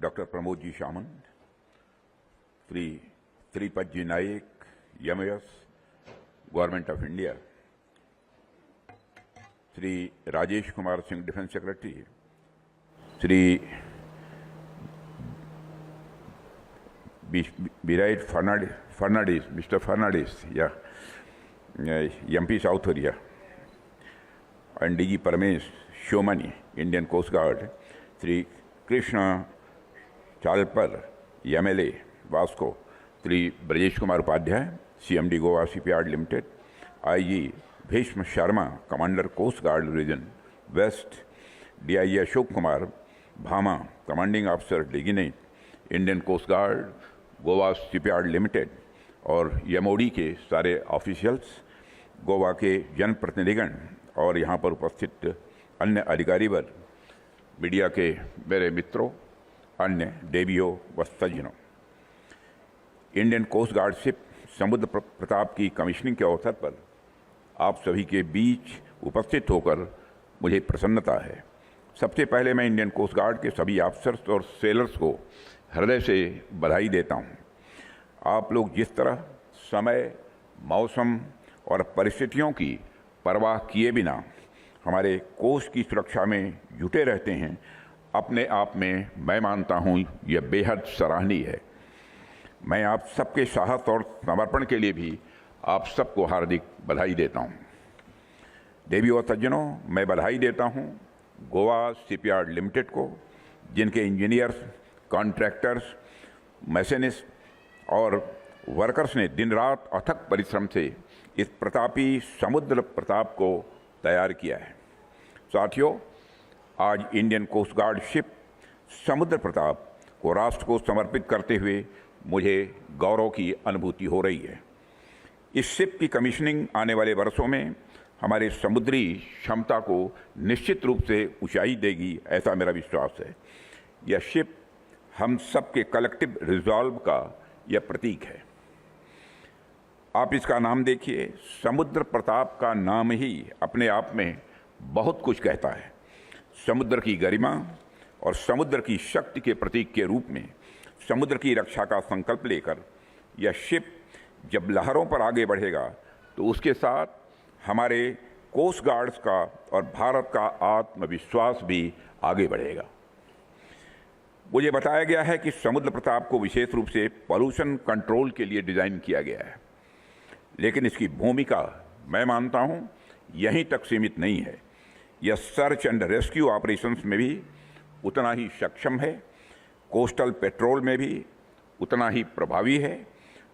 Dr. Pramod Ji Shaman, Sri Sripad Ji Naik, MAS, Government of India, Sri Rajesh Kumar Singh, Defense Secretary, Sri Biraj Fernandes, Mr. Fernandes, MP South Area, and DG Paramesh Shomani, Indian Coast Guard, Sri Krishna Chalpar, MLA, Vasco, Sri Brajesh Kumar Upadhyay, CMD Goa Shipyard Limited, IG Bhishma Sharma, Commander Coast Guard Region West, DIG Ashok Kumar Bhama, Commanding Officer Designate, Indian Coast Guard, Goa shipyard limited और MoD के सारे officials, Goa के जनप्रतिनिधिगण और यहाँ पर उपस्थित अन्य अधिकारीवर्ग, media के मेरे मित्रों, अन्य देवियों व सज्जनों, इंडियन कोस्ट गार्ड शिप समुद्र प्रताप की कमीशनिंग के अवसर पर आप सभी के बीच उपस्थित होकर मुझे प्रसन्नता है। सबसे पहले मैं इंडियन कोस्ट गार्ड के सभी ऑफिसर्स और सेलर्स को हृदय से बधाई देता हूं। आप लोग जिस तरह समय, मौसम और परिस्थितियों की परवाह किए बिना हमारे कोस्ट की सुरक्षा में जुटे रहते हैं, अपने आप में मैं मानता हूं यह बेहद सराहनीय है। मैं आप सबके साहस और समर्पण के लिए भी आप सबको हार्दिक बधाई देता हूं। देवियों और सज्जनों, मैं बधाई देता हूं गोवा शिपयार्ड लिमिटेड को, जिनके इंजीनियर्स, कॉन्ट्रैक्टर्स, मैकेनिस्ट और वर्कर्स ने दिन रात अथक परिश्रम से इस प्रतापी समुद्र प्रताप को तैयार किया है। साथियों, आज इंडियन कोस्ट गार्ड शिप समुद्र प्रताप को राष्ट्र को समर्पित करते हुए मुझे गौरव की अनुभूति हो रही है। इस शिप की कमीशनिंग आने वाले वर्षों में हमारे समुद्री क्षमता को निश्चित रूप से ऊंचाई देगी, ऐसा मेरा विश्वास है। यह शिप हम सबके कलेक्टिव रिजॉल्व का यह प्रतीक है। आप इसका नाम देखिए, समुद्र प्रताप का नाम ही अपने आप में बहुत कुछ कहता है। समुद्र की गरिमा और समुद्र की शक्ति के प्रतीक के रूप में समुद्र की रक्षा का संकल्प लेकर यह शिप जब लहरों पर आगे बढ़ेगा तो उसके साथ हमारे कोस्ट गार्ड्स का और भारत का आत्मविश्वास भी आगे बढ़ेगा। मुझे बताया गया है कि समुद्र प्रताप को विशेष रूप से पॉल्यूशन कंट्रोल के लिए डिजाइन किया गया है, लेकिन इसकी भूमिका मैं मानता हूं यहीं तक सीमित नहीं है। यह सर्च एंड रेस्क्यू ऑपरेशंस में भी उतना ही सक्षम है, कोस्टल पेट्रोल में भी उतना ही प्रभावी है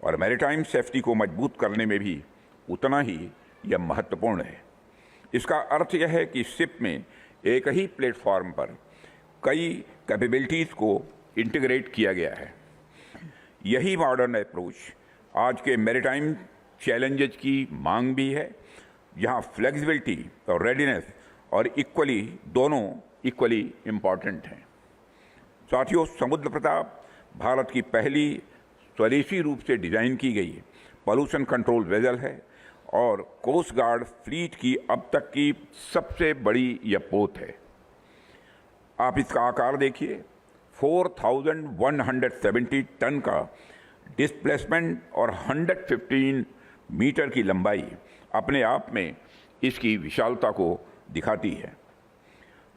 और मैरीटाइम सेफ्टी को मजबूत करने में भी उतना ही यह महत्वपूर्ण है। इसका अर्थ यह है कि शिप में एक ही प्लेटफॉर्म पर कई कैपेबिलिटीज़ को इंटीग्रेट किया गया है। यही मॉडर्न अप्रोच आज के मैरीटाइम चैलेंजेस की मांग भी है, जहां फ्लेक्सिबिलिटी और रेडीनेस और दोनों इक्वली इम्पॉर्टेंट हैं। साथियों, समुद्र प्रताप भारत की पहली स्वदेशी रूप से डिजाइन की गई पॉल्यूशन कंट्रोल वेसल है और कोस्ट गार्ड फ्लीट की अब तक की सबसे बड़ी यह पोत है। आप इसका आकार देखिए, 4170 टन का डिस्प्लेसमेंट और 115 मीटर की लंबाई अपने आप में इसकी विशालता को दिखाती है।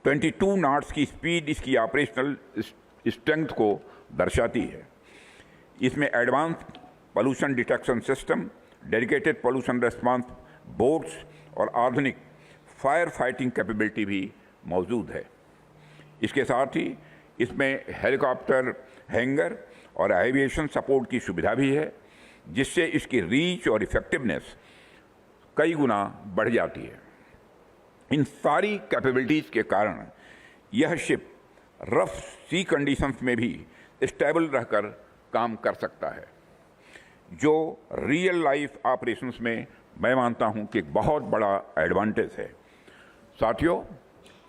22 नॉट्स की स्पीड इसकी ऑपरेशनल स्ट्रेंथ को दर्शाती है। इसमें advance pollution detection system, dedicated pollution response boats और आधुनिक फायर फाइटिंग कैपेबिलिटी भी मौजूद है। इसके साथ ही इसमें हेलीकॉप्टर हैंगर और एविएशन सपोर्ट की सुविधा भी है, जिससे इसकी रीच और इफेक्टिवनेस कई गुना बढ़ जाती है। इन सारी कैपेबिलिटीज़ के कारण यह शिप रफ सी कंडीशंस में भी स्टेबल रहकर काम कर सकता है, जो रियल लाइफ ऑपरेशंस में मैं मानता हूं कि एक बहुत बड़ा एडवांटेज है। साथियों,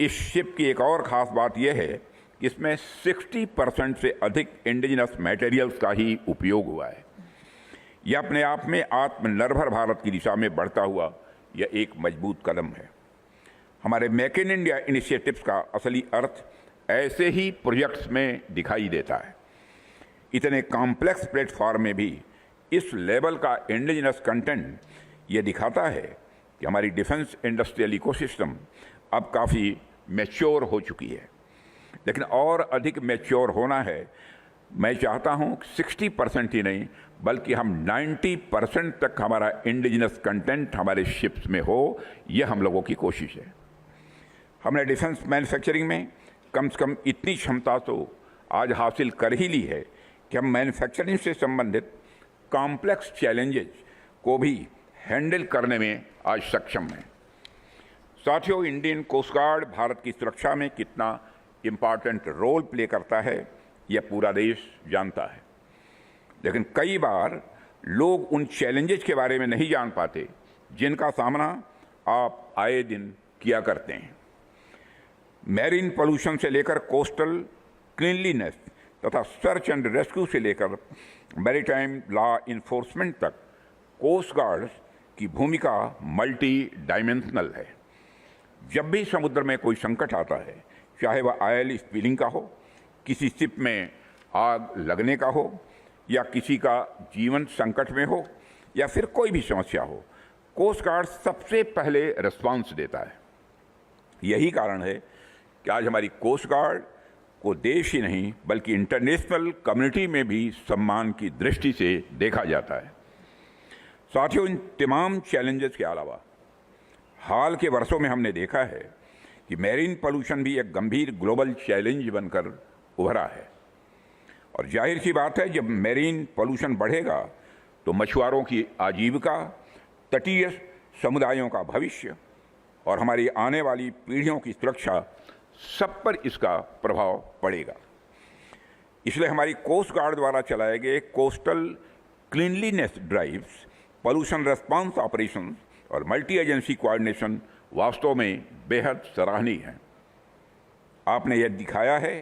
इस शिप की एक और ख़ास बात यह है कि इसमें 60% से अधिक इंडिजिनस मटेरियल्स का ही उपयोग हुआ है। यह अपने आप में आत्मनिर्भर भारत की दिशा में बढ़ता हुआ यह एक मजबूत कदम है। हमारे मेक इन इंडिया इनिशिएटिव्स का असली अर्थ ऐसे ही प्रोजेक्ट्स में दिखाई देता है। इतने कॉम्प्लेक्स प्लेटफॉर्म में भी इस लेवल का इंडिजिनस कंटेंट ये दिखाता है कि हमारी डिफेंस इंडस्ट्रियल इकोसिस्टम अब काफ़ी मैच्योर हो चुकी है, लेकिन और अधिक मैच्योर होना है। मैं चाहता हूँ 60% ही नहीं बल्कि हम 90% तक हमारा इंडिजिनस कंटेंट हमारे शिप्स में हो, यह हम लोगों की कोशिश है। हमने डिफेंस मैन्युफैक्चरिंग में कम से कम इतनी क्षमता तो आज हासिल कर ही ली है कि हम मैन्युफैक्चरिंग से संबंधित कॉम्प्लेक्स चैलेंजेस को भी हैंडल करने में आज सक्षम हैं। साथियों, इंडियन कोस्ट गार्ड भारत की सुरक्षा में कितना इम्पॉर्टेंट रोल प्ले करता है यह पूरा देश जानता है, लेकिन कई बार लोग उन चैलेंजेस के बारे में नहीं जान पाते जिनका सामना आप आए दिन किया करते हैं। मैरीन पोल्यूशन से लेकर कोस्टल क्लीनलीनेस तथा सर्च एंड रेस्क्यू से लेकर मैरीटाइम लॉ इन्फोर्समेंट तक कोस्ट गार्ड की भूमिका मल्टी डायमेंशनल है। जब भी समुद्र में कोई संकट आता है, चाहे वह ऑयल स्पिलिंग का हो, किसी शिप में आग लगने का हो, या किसी का जीवन संकट में हो, या फिर कोई भी समस्या हो, कोस्ट गार्ड सबसे पहले रिस्पांस देता है। यही कारण है कि आज हमारी कोस्ट गार्ड को देश ही नहीं बल्कि इंटरनेशनल कम्युनिटी में भी सम्मान की दृष्टि से देखा जाता है। साथियों, इन तमाम चैलेंजेस के अलावा हाल के वर्षों में हमने देखा है कि मैरीन पोल्यूशन भी एक गंभीर ग्लोबल चैलेंज बनकर उभरा है, और जाहिर सी बात है, जब मैरीन पोल्यूशन बढ़ेगा तो मछुआरों की आजीविका, तटीय समुदायों का भविष्य और हमारी आने वाली पीढ़ियों की सुरक्षा सब पर इसका प्रभाव पड़ेगा। इसलिए हमारी कोस्ट गार्ड द्वारा चलाए गए coastal cleanliness drives, pollution response operations और मल्टी एजेंसी कोऑर्डिनेशन वास्तव में बेहद सराहनीय है। आपने यह दिखाया है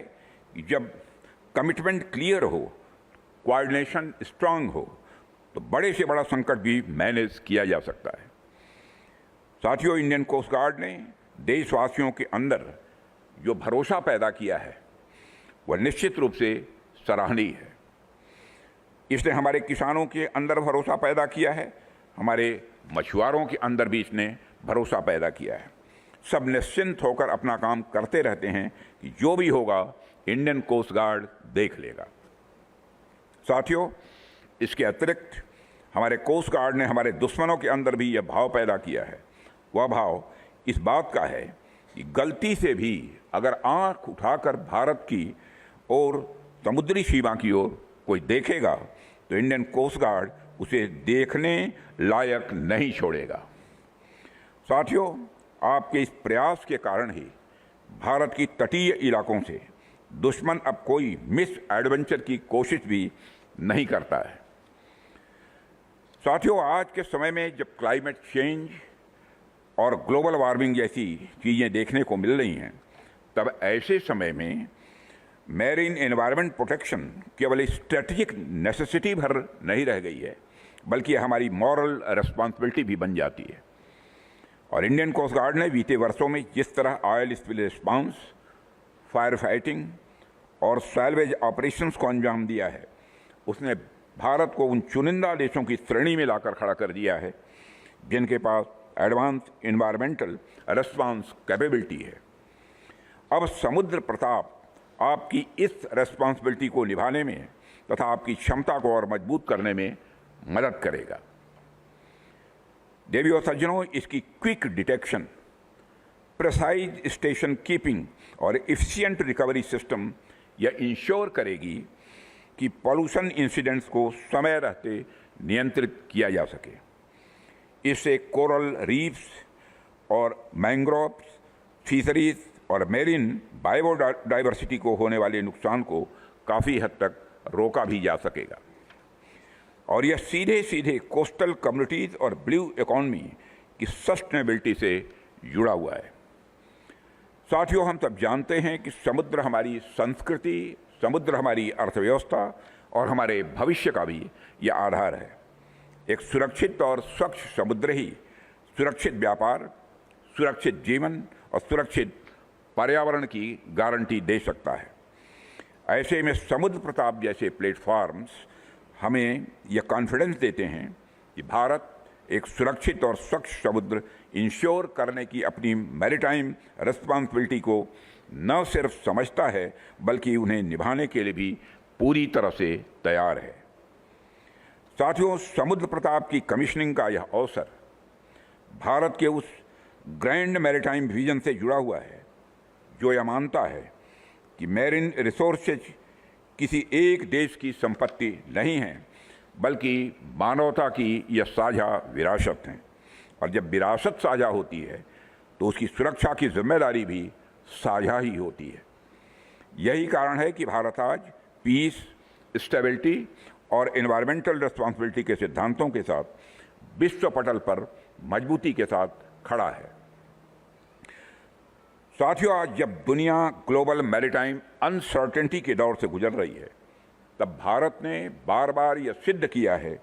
कि जब कमिटमेंट क्लियर हो, कोऑर्डिनेशन स्ट्रांग हो, तो बड़े से बड़ा संकट भी मैनेज किया जा सकता है। साथियों, इंडियन कोस्ट गार्ड ने देशवासियों के अंदर जो भरोसा पैदा किया है वह निश्चित रूप से सराहनीय है। इसने हमारे किसानों के अंदर भरोसा पैदा किया है, हमारे मछुआरों के अंदर भी इसने भरोसा पैदा किया है। सब निश्चिंत होकर अपना काम करते रहते हैं कि जो भी होगा इंडियन कोस्ट गार्ड देख लेगा। साथियों, इसके अतिरिक्त हमारे कोस्ट गार्ड ने हमारे दुश्मनों के अंदर भी यह भाव पैदा किया है। वह भाव इस बात का है कि गलती से भी अगर आंख उठाकर भारत की और समुद्री सीमा की ओर कोई देखेगा तो इंडियन कोस्ट गार्ड उसे देखने लायक नहीं छोड़ेगा। साथियों, आपके इस प्रयास के कारण ही भारत की तटीय इलाकों से दुश्मन अब कोई मिस एडवेंचर की कोशिश भी नहीं करता है। साथियों, आज के समय में जब क्लाइमेट चेंज और ग्लोबल वार्मिंग जैसी चीज़ें देखने को मिल रही हैं, तब ऐसे समय में मैरीन एनवायरनमेंट प्रोटेक्शन केवल स्ट्रेटेजिक नेसेसिटी भर नहीं रह गई है, बल्कि हमारी मॉरल रिस्पॉन्सिबिलिटी भी बन जाती है। और इंडियन कोस्ट गार्ड ने बीते वर्षों में जिस तरह oil spill response, fire fighting और सैल्वेज ऑपरेशंस को अंजाम दिया है, उसने भारत को उन चुनिंदा देशों की श्रेणी में लाकर खड़ा कर दिया है जिनके पास एडवांस इन्वायरमेंटल रिस्पॉन्स कैपेबिलिटी है। अब समुद्र प्रताप आपकी इस रेस्पॉन्सिबिलिटी को निभाने में तथा आपकी क्षमता को और मजबूत करने में मदद करेगा। देवियों सज्जनों, इसकी quick detection, precise station keeping और एफिशिएंट रिकवरी सिस्टम यह इंश्योर करेगी कि पॉल्यूशन इंसिडेंट्स को समय रहते नियंत्रित किया जा सके। इससे कोरल रीफ्स और मैंग्रोव्स, फिशरीज और मेरीन बायोडाइवर्सिटी को होने वाले नुकसान को काफ़ी हद तक रोका भी जा सकेगा। और यह सीधे सीधे कोस्टल कम्युनिटीज़ और ब्लू इकोनॉमी की सस्टेनेबिलिटी से जुड़ा हुआ है। साथियों, हम सब जानते हैं कि समुद्र हमारी संस्कृति, समुद्र हमारी अर्थव्यवस्था और हमारे भविष्य का भी यह आधार है। एक सुरक्षित और स्वच्छ समुद्र ही सुरक्षित व्यापार, सुरक्षित जीवन और सुरक्षित पर्यावरण की गारंटी दे सकता है। ऐसे में समुद्र प्रताप जैसे प्लेटफॉर्म्स हमें यह कॉन्फिडेंस देते हैं कि भारत एक सुरक्षित और स्वच्छ समुद्र इंश्योर करने की अपनी मैरीटाइम रिस्पॉन्सिबिलिटी को न सिर्फ समझता है बल्कि उन्हें निभाने के लिए भी पूरी तरह से तैयार है। साथियों, समुद्र प्रताप की कमीशनिंग का यह अवसर भारत के उस ग्रैंड मैरीटाइम विजन से जुड़ा हुआ है जो यह मानता है कि मैरीन रिसोर्सेज किसी एक देश की संपत्ति नहीं है बल्कि मानवता की यह साझा विरासत है, और जब विरासत साझा होती है तो उसकी सुरक्षा की जिम्मेदारी भी साझा ही होती है। यही कारण है कि भारत आज पीस, स्टेबिलिटी और एनवायरमेंटल रिस्पॉन्सिबिलिटी के सिद्धांतों के साथ विश्व पटल पर मजबूती के साथ खड़ा है। साथियों, आज जब दुनिया ग्लोबल मैरीटाइम अनसर्टेनिटी के दौर से गुजर रही है, तब भारत ने बार बार यह सिद्ध किया है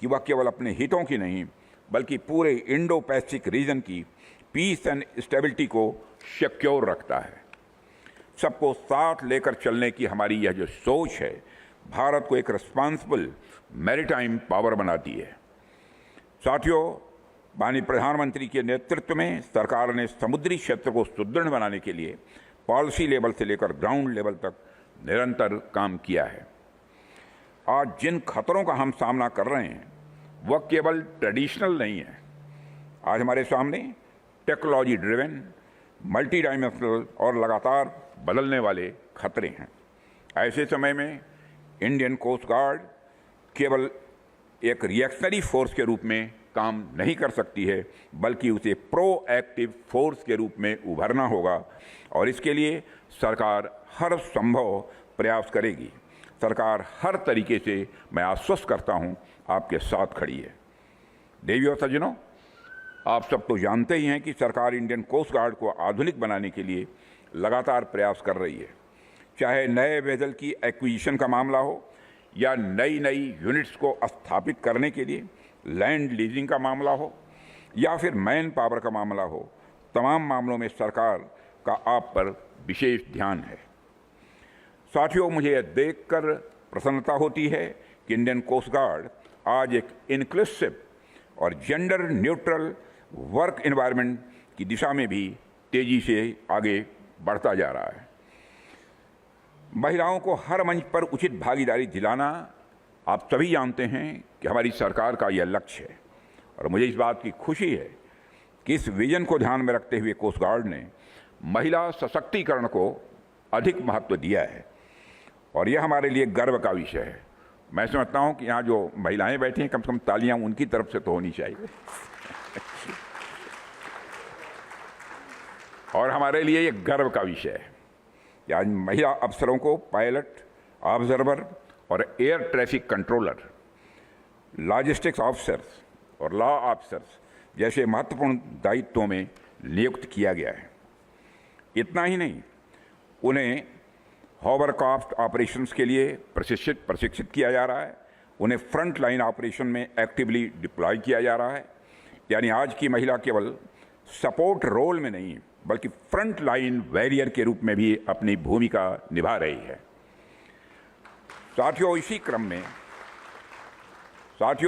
कि वह केवल अपने हितों की नहीं बल्कि पूरे इंडो पैसिफिक रीजन की पीस एंड स्टेबिलिटी को सिक्योर रखता है। सबको साथ लेकर चलने की हमारी यह जो सोच है भारत को एक रिस्पॉन्सिबल मैरीटाइम पावर बनाती है। साथियों, माननीय प्रधानमंत्री के नेतृत्व में सरकार ने समुद्री क्षेत्र को सुदृढ़ बनाने के लिए पॉलिसी लेवल से लेकर ग्राउंड लेवल तक निरंतर काम किया है। आज जिन खतरों का हम सामना कर रहे हैं वह केवल ट्रेडिशनल नहीं है। आज हमारे सामने टेक्नोलॉजी ड्रिवन, मल्टी डायमेंशनल और लगातार बदलने वाले खतरे हैं। ऐसे समय में इंडियन कोस्ट गार्ड केवल एक रिएक्शनरी फोर्स के रूप में काम नहीं कर सकती है बल्कि उसे प्रोएक्टिव फोर्स के रूप में उभरना होगा, और इसके लिए सरकार हर संभव प्रयास करेगी। सरकार हर तरीके से, मैं आश्वस्त करता हूं, आपके साथ खड़ी है। देवियों और सज्जनों, आप सब तो जानते ही हैं कि सरकार इंडियन कोस्ट गार्ड को आधुनिक बनाने के लिए लगातार प्रयास कर रही है। चाहे नए वेसल की एक्विजिशन का मामला हो या नई यूनिट्स को स्थापित करने के लिए लैंड लीजिंग का मामला हो या फिर मैन पावर का मामला हो, तमाम मामलों में सरकार का आप पर विशेष ध्यान है। साथियों, मुझे यह देखकर प्रसन्नता होती है कि इंडियन कोस्ट गार्ड आज एक इंक्लूसिव और जेंडर न्यूट्रल वर्क एनवायरनमेंट की दिशा में भी तेजी से आगे बढ़ता जा रहा है। महिलाओं को हर मंच पर उचित भागीदारी दिलाना, आप सभी जानते हैं कि हमारी सरकार का यह लक्ष्य है, और मुझे इस बात की खुशी है कि इस विजन को ध्यान में रखते हुए कोस्ट गार्ड ने महिला सशक्तिकरण को अधिक महत्व दिया है, और यह हमारे लिए गर्व का विषय है। मैं समझता हूं कि यहाँ जो महिलाएं बैठी हैं, कम से कम तालियां उनकी तरफ से तो होनी चाहिए। और हमारे लिए ये गर्व का विषय है कि आज महिला अफसरों को पायलट, ऑब्जर्वर और air traffic controller, logistics officers और लॉ ऑफिसर्स जैसे महत्वपूर्ण दायित्वों में नियुक्त किया गया है। इतना ही नहीं, उन्हें हॉवरक्राफ्ट ऑपरेशंस के लिए प्रशिक्षित किया जा रहा है, उन्हें फ्रंट लाइन ऑपरेशन में एक्टिवली डिप्लॉय किया जा रहा है। यानी आज की महिला केवल सपोर्ट रोल में नहीं बल्कि फ्रंट लाइन वॉरियर के रूप में भी अपनी भूमिका निभा रही है। साथियों,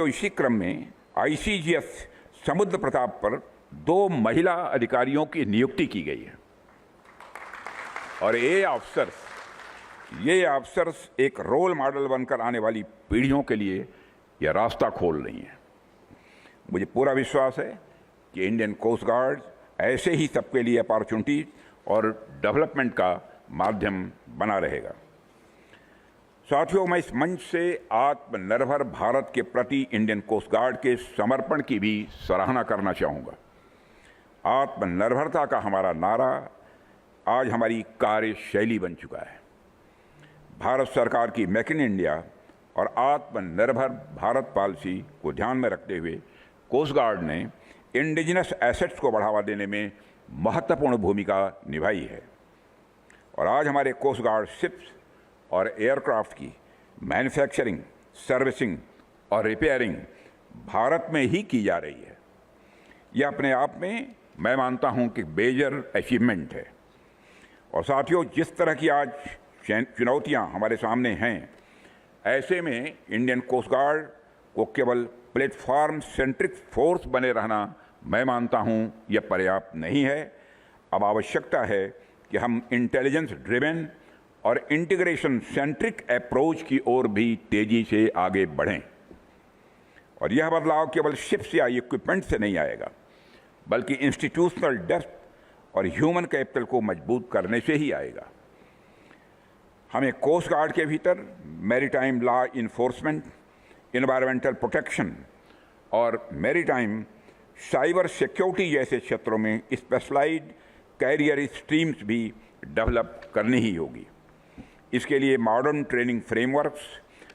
इसी क्रम में आईसीजीएस समुद्र प्रताप पर 2 महिला अधिकारियों की नियुक्ति की गई है, और ये अफसर्स एक रोल मॉडल बनकर आने वाली पीढ़ियों के लिए यह रास्ता खोल रही हैं। मुझे पूरा विश्वास है कि इंडियन कोस्ट गार्ड ऐसे ही सबके लिए अपॉर्चुनिटी और डेवलपमेंट का माध्यम बना रहेगा। साथियों, मैं इस मंच से आत्मनिर्भर भारत के प्रति इंडियन कोस्ट गार्ड के समर्पण की भी सराहना करना चाहूँगा। आत्मनिर्भरता का हमारा नारा आज हमारी कार्यशैली बन चुका है। भारत सरकार की मेक इन इंडिया और आत्मनिर्भर भारत पॉलिसी को ध्यान में रखते हुए कोस्ट गार्ड ने इंडिजिनस एसेट्स को बढ़ावा देने में महत्वपूर्ण भूमिका निभाई है, और आज हमारे कोस्ट गार्ड शिप्स और एयरक्राफ्ट की मैन्युफैक्चरिंग, सर्विसिंग और रिपेयरिंग भारत में ही की जा रही है। यह अपने आप में मैं मानता हूं कि मेजर अचीवमेंट है। और साथियों, जिस तरह की आज चुनौतियां हमारे सामने हैं, ऐसे में इंडियन कोस्ट गार्ड को केवल प्लेटफॉर्म सेंट्रिक फोर्स बने रहना, मैं मानता हूं, यह पर्याप्त नहीं है। अब आवश्यकता है कि हम इंटेलिजेंस ड्रिवन और इंटीग्रेशन सेंट्रिक अप्रोच की ओर भी तेजी से आगे बढ़ें। और यह बदलाव केवल शिप्स या इक्विपमेंट से नहीं आएगा, बल्कि इंस्टीट्यूशनल डेप्थ और ह्यूमन कैपिटल को मजबूत करने से ही आएगा। हमें कोस्ट गार्ड के भीतर maritime law enforcement, environmental protection और मैरीटाइम साइबर सिक्योरिटी जैसे क्षेत्रों में स्पेशलाइज्ड कैरियर स्ट्रीम्स भी डेवलप करनी ही होगी। इसके लिए modern training frameworks,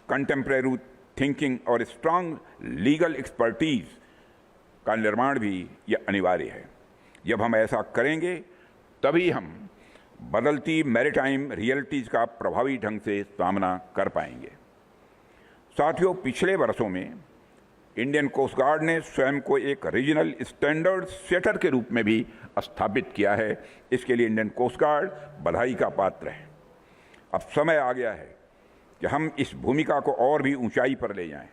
contemporary thinking और स्ट्रांग लीगल एक्सपर्टीज का निर्माण भी यह अनिवार्य है। जब हम ऐसा करेंगे तभी हम बदलती मैरीटाइम रियलिटीज़ का प्रभावी ढंग से सामना कर पाएंगे। साथियों, पिछले वर्षों में इंडियन कोस्ट गार्ड ने स्वयं को एक रीजनल स्टैंडर्ड सेटर के रूप में भी स्थापित किया है। इसके लिए इंडियन कोस्ट गार्ड बधाई का पात्र है। अब समय आ गया है कि हम इस भूमिका को और भी ऊंचाई पर ले जाएं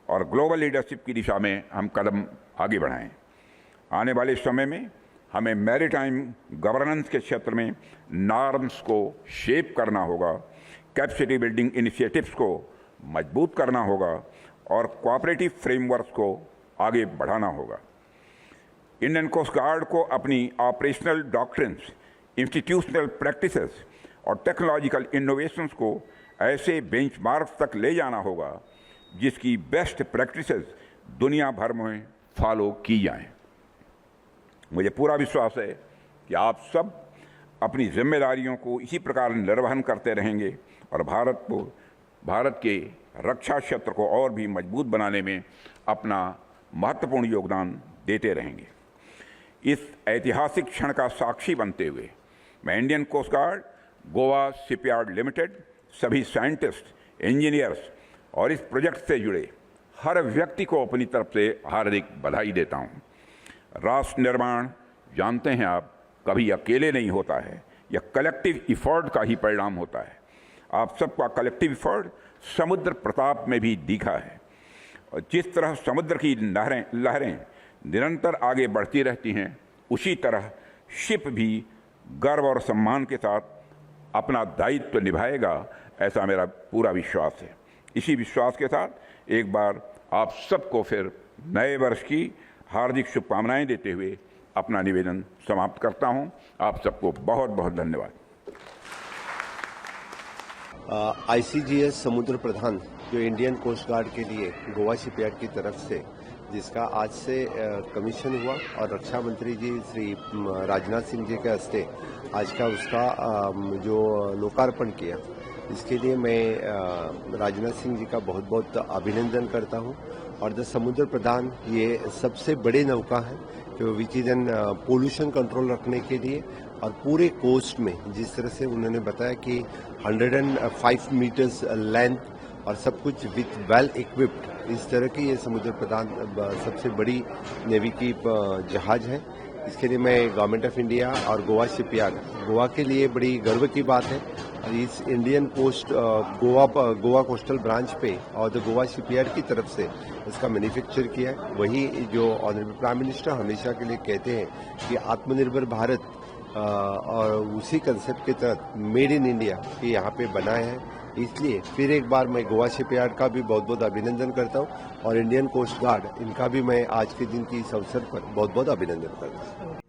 और ग्लोबल लीडरशिप की दिशा में हम कदम आगे बढ़ाएं। आने वाले समय में हमें मैरीटाइम गवर्नेंस के क्षेत्र में नॉर्म्स को शेप करना होगा, कैपेसिटी बिल्डिंग इनिशिएटिव्स को मजबूत करना होगा और कोऑपरेटिव फ्रेमवर्क्स को आगे बढ़ाना होगा। इंडियन कोस्ट गार्ड को अपनी ऑपरेशनल डॉक्ट्रिन्स, इंस्टीट्यूशनल प्रैक्टिसेस और टेक्नोलॉजिकल इनोवेशंस को ऐसे बेंचमार्क्स तक ले जाना होगा जिसकी बेस्ट प्रैक्टिसेस दुनिया भर में फॉलो की जाएं। मुझे पूरा विश्वास है कि आप सब अपनी जिम्मेदारियों को इसी प्रकार निर्वहन करते रहेंगे और भारत के रक्षा क्षेत्र को और भी मजबूत बनाने में अपना महत्वपूर्ण योगदान देते रहेंगे। इस ऐतिहासिक क्षण का साक्षी बनते हुए मैं Indian coast guard, Goa shipyard limited, सभी साइंटिस्ट, इंजीनियर्स और इस प्रोजेक्ट से जुड़े हर व्यक्ति को अपनी तरफ से हार्दिक बधाई देता हूँ। राष्ट्र निर्माण, जानते हैं आप, कभी अकेले नहीं होता है, यह कलेक्टिव इफर्ट का ही परिणाम होता है। आप सबका कलेक्टिव इफर्ट समुद्र प्रताप में भी दिखा है। और जिस तरह समुद्र की लहरें निरंतर आगे बढ़ती रहती हैं, उसी तरह शिप भी गर्व और सम्मान के साथ अपना दायित्व निभाएगा, ऐसा मेरा पूरा विश्वास है। इसी विश्वास के साथ एक बार आप सबको फिर नए वर्ष की हार्दिक शुभकामनाएं देते हुए अपना निवेदन समाप्त करता हूं। आप सबको बहुत बहुत धन्यवाद। आईसीजीएस समुद्र प्रधान जो इंडियन कोस्ट गार्ड के लिए गोवा शिपयार्ड की तरफ से जिसका आज से कमीशन हुआ और रक्षा मंत्री जी श्री राजनाथ सिंह जी के हस्ते आज का उसका जो लोकार्पण किया, इसके लिए मैं राजनाथ सिंह जी का बहुत बहुत अभिनंदन करता हूं। और द समुद्र प्रधान ये सबसे बड़े नौका है which is an pollution control रखने के लिए और पूरे कोस्ट में जिस तरह से उन्होंने बताया कि 105 मीटर्स लेंथ और सब कुछ विथ वेल इक्विप्ड, इस तरह की ये समुद्र प्रधान सबसे बड़ी नेवी की जहाज है। इसके लिए मैं गवर्नमेंट ऑफ इंडिया और गोवा शिपयार्ड, गोवा के लिए बड़ी गर्व की बात है। और इस Indian coast Goa coastal branch पे और द गोवा शिपयार्ड की तरफ से इसका मैन्युफैक्चर किया है। वही जो ऑनरेबल प्राइम मिनिस्टर हमेशा के लिए कहते हैं कि आत्मनिर्भर भारत और उसी कंसेप्ट के तहत मेड इन इंडिया ये यहाँ पे बनाए हैं। इसलिए फिर एक बार मैं गोवा शिपयार्ड का भी बहुत बहुत अभिनंदन करता हूँ और इंडियन कोस्ट गार्ड, इनका भी मैं आज के दिन की इस अवसर पर बहुत बहुत अभिनंदन करता हूँ।